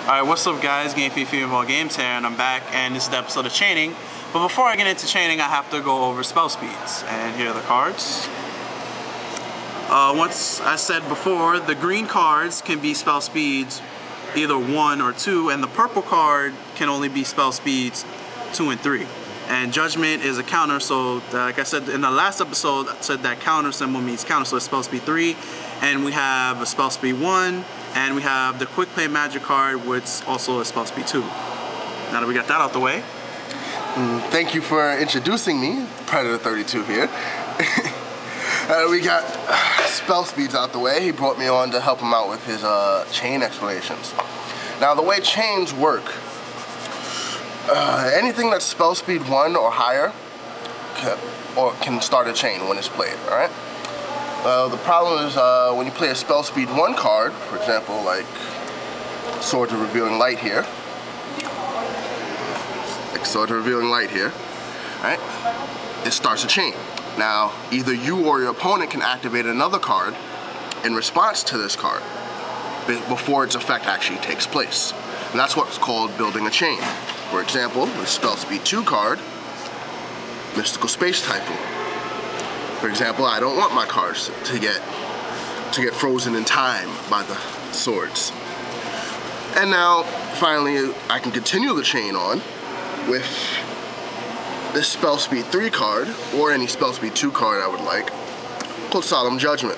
Alright, what's up guys, Game Fifi of All Games here, and I'm back, and this is the episode of chaining. But before I get into chaining, I have to go over spell speeds, and here are the cards. Once I said before, the green cards can be spell speeds either 1 or 2, and the purple card can only be spell speeds 2 and 3. And Judgment is a counter, so like I said in the last episode, I said that counter symbol means counter, so it's spell speed 3. And we have a spell speed 1, and we have the quick play magic card, which also is spell speed 2. Now that we got that out the way. Thank you for introducing me, Predator 32 here. We got spell speeds out the way. He brought me on to help him out with his chain explanations. Now the way chains work, anything that's spell speed 1 or higher can start a chain when it's played, alright? The problem is when you play a spell speed 1 card, for example, like Swords of Revealing Light here, right? It starts a chain. Now, either you or your opponent can activate another card in response to this card before its effect actually takes place. And that's what's called building a chain. For example, the spell speed 2 card, Mystical Space Typhoon. For example, I don't want my cards to get frozen in time by the swords. And now, finally, I can continue the chain on with this spell speed 3 card, or any spell speed 2 card I would like, called Solemn Judgment.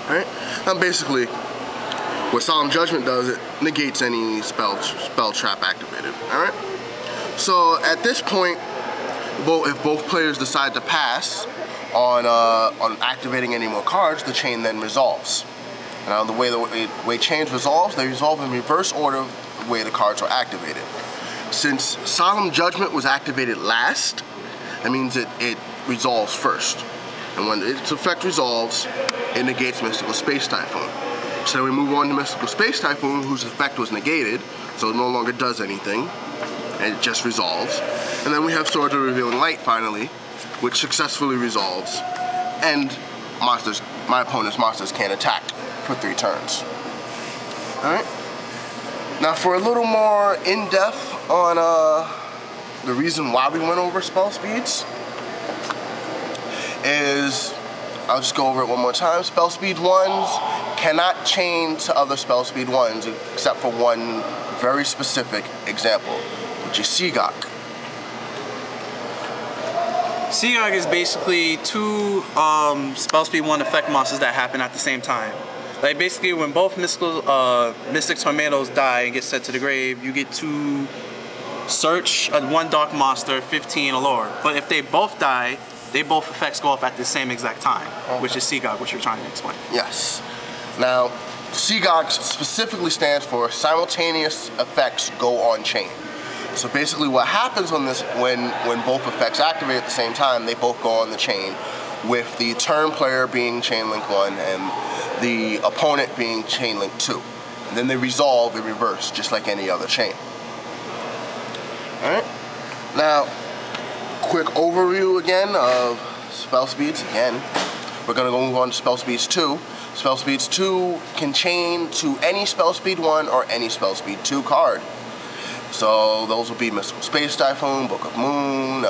Alright? Now basically, what Solemn Judgment does, it negates any spell trap activated. Alright? So at this point, if both players decide to pass on activating any more cards, the chain then resolves. Now the way chains resolve, they resolve in reverse order of the way the cards are activated. Since Solemn Judgment was activated last, that means it resolves first. And when its effect resolves, it negates Mystical Space Typhoon. So we move on to Mystical Space Typhoon, whose effect was negated, so it no longer does anything, and it just resolves. And then we have Swords of Revealing Light finally, which successfully resolves, and my opponent's monsters can't attack for 3 turns. Alright? Now for a little more in-depth on the reason why we went over spell speeds, I'll just go over it one more time. Spell speed 1s cannot chain to other spell speed 1s except for one very specific example, which is Seagok. Seagok is basically 2 spell speed 1 effect monsters that happen at the same time. Like basically when both Mystic Tornadoes die and get sent to the grave, you get to search 1 dark monster, 15 allure. But if they both die, both effects go off at the same exact time, which is Seagok, which you're trying to explain. Yes. Now, Seagok specifically stands for simultaneous effects go on chain. So basically what happens when both effects activate at the same time, they both go on the chain, with the turn player being chain link 1 and the opponent being chain link 2. And then they resolve in reverse, just like any other chain. Alright? Now, quick overview again of spell speeds. Again, we're going to move on to spell speeds 2. Spell speeds 2 can chain to any spell speed 1 or any spell speed 2 card. So those will be Mystical Space Typhoon, Book of Moon,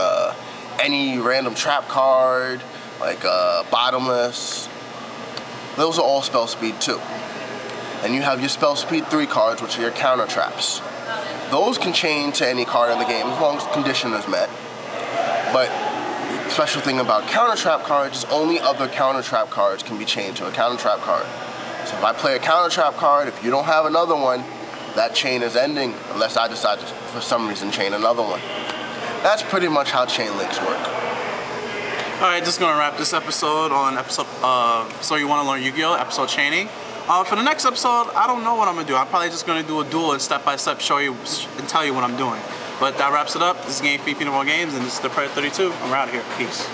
any random trap card, like Bottomless. Those are all spell speed 2. And you have your spell speed 3 cards, which are your counter traps. Those can chain to any card in the game as long as the condition is met. But the special thing about counter trap cards is only other counter trap cards can be chained to a counter trap card. So if I play a counter trap card, if you don't have another one, that chain is ending unless I decide to, for some reason, chain another one. That's pretty much how chain links work. Alright, just gonna wrap this episode on So You Wanna Learn YuGiOh, episode chaining. For the next episode, I don't know what I'm gonna do. I'm probably just gonna do a duel and step-by-step show you and tell you what I'm doing. But that wraps it up. This is Game Fifi of All Games, and this is the Predator 32. I'm out of here. Peace.